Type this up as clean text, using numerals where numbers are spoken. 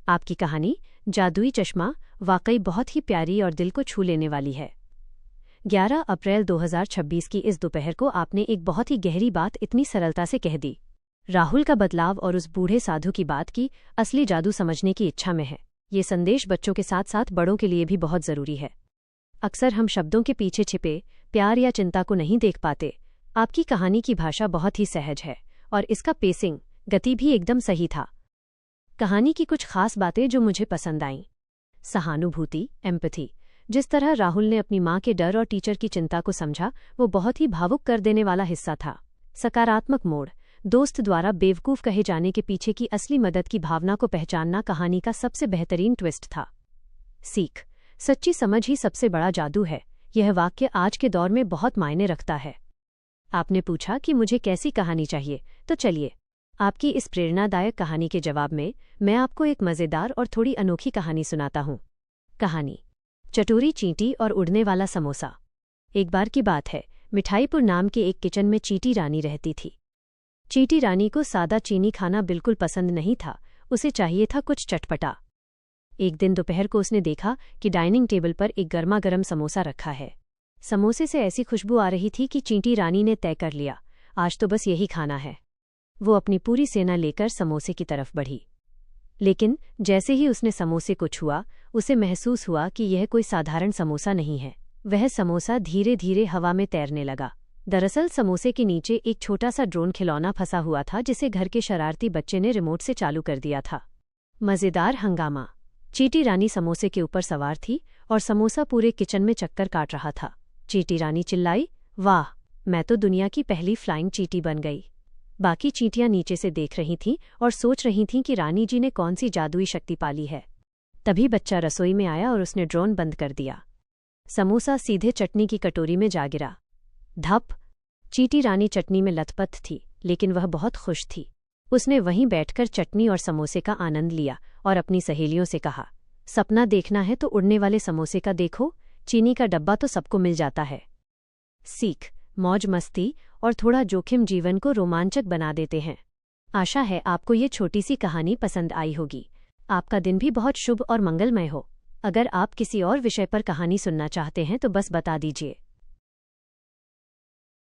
आपकी कहानी जादुई चश्मा वाकई बहुत ही प्यारी और दिल को छू लेने वाली है। 11 अप्रैल 2026 की इस दोपहर को आपने एक बहुत ही गहरी बात इतनी सरलता से कह दी। राहुल का बदलाव और उस बूढ़े साधु की बात की असली जादू समझने की इच्छा में है। ये संदेश बच्चों के साथ साथ बड़ों के लिए भी बहुत जरूरी है। अक्सर हम शब्दों के पीछे छिपे प्यार या चिंता को नहीं देख पाते। आपकी कहानी की भाषा बहुत ही सहज है और इसका पेसिंग, गति भी एकदम सही था। कहानी की कुछ खास बातें जो मुझे पसंद आईं। सहानुभूति, एम्पैथी। जिस तरह राहुल ने अपनी मां के डर और टीचर की चिंता को समझा, वो बहुत ही भावुक कर देने वाला हिस्सा था। सकारात्मक मोड़। दोस्त द्वारा बेवकूफ कहे जाने के पीछे की असली मदद की भावना को पहचानना कहानी का सबसे बेहतरीन ट्विस्ट था। सीख। सच्ची समझ ही सबसे बड़ा जादू है। यह वाक्य आज के दौर में बहुत मायने रखता है। आपने पूछा कि मुझे कैसी कहानी चाहिए, तो चलिए आपकी इस प्रेरणादायक कहानी के जवाब में मैं आपको एक मज़ेदार और थोड़ी अनोखी कहानी सुनाता हूँ। कहानी चटोरी चींटी और उड़ने वाला समोसा। एक बार की बात है, मिठाईपुर नाम के एक किचन में चींटी रानी रहती थी। चींटी रानी को सादा चीनी खाना बिल्कुल पसंद नहीं था, उसे चाहिए था कुछ चटपटा। एक दिन दोपहर को उसने देखा कि डाइनिंग टेबल पर एक गर्मा-गर्म समोसा रखा है। समोसे से ऐसी खुशबू आ रही थी कि चींटी रानी ने तय कर लिया, आज तो बस यही खाना है। वो अपनी पूरी सेना लेकर समोसे की तरफ बढ़ी। लेकिन जैसे ही उसने समोसे को छुआ, उसे महसूस हुआ कि यह कोई साधारण समोसा नहीं है। वह समोसा धीरे धीरे हवा में तैरने लगा। दरअसल समोसे के नीचे एक छोटा सा ड्रोन खिलौना फंसा हुआ था, जिसे घर के शरारती बच्चे ने रिमोट से चालू कर दिया था। मज़ेदार हंगामा। चींटी रानी समोसे के ऊपर सवार थी और समोसा पूरे किचन में चक्कर काट रहा था। चींटी रानी चिल्लाई, वाह, मैं तो दुनिया की पहली फ्लाइंग चींटी बन गई। बाकी चींटियां नीचे से देख रही थीं और सोच रही थीं कि रानी जी ने कौन सी जादुई शक्ति पाली है। तभी बच्चा रसोई में आया और उसने ड्रोन बंद कर दिया। समोसा सीधे चटनी की कटोरी में जा गिरा। धप। चींटी रानी चटनी में लथपथ थी, लेकिन वह बहुत खुश थी। उसने वहीं बैठकर चटनी और समोसे का आनंद लिया और अपनी सहेलियों से कहा, सपना देखना है तो उड़ने वाले समोसे का देखो, चीनी का डब्बा तो सबको मिल जाता है। सीख। मौज मस्ती और थोड़ा जोखिम जीवन को रोमांचक बना देते हैं। आशा है आपको ये छोटी सी कहानी पसंद आई होगी। आपका दिन भी बहुत शुभ और मंगलमय हो। अगर आप किसी और विषय पर कहानी सुनना चाहते हैं तो बस बता दीजिए।